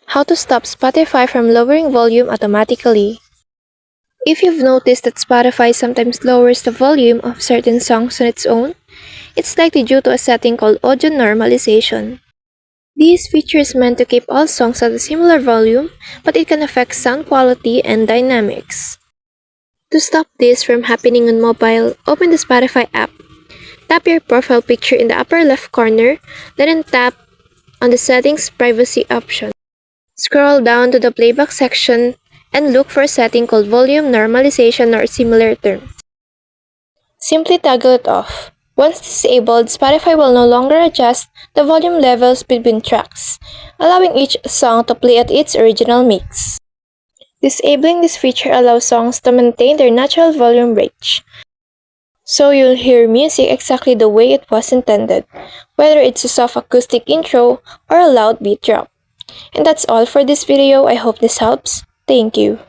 How to stop Spotify from lowering volume automatically. If you've noticed that Spotify sometimes lowers the volume of certain songs on its own, it's likely due to a setting called audio normalization. This feature is meant to keep all songs at a similar volume, but it can affect sound quality and dynamics. To stop this from happening on mobile, open the Spotify app. Tap your profile picture in the upper left corner, then tap on the Settings Privacy option. Scroll down to the playback section and look for a setting called volume normalization or similar term. Simply toggle it off. Once disabled, Spotify will no longer adjust the volume levels between tracks, allowing each song to play at its original mix. Disabling this feature allows songs to maintain their natural volume range, so you'll hear music exactly the way it was intended, whether it's a soft acoustic intro or a loud beat drop. And that's all for this video. I hope this helps. Thank you.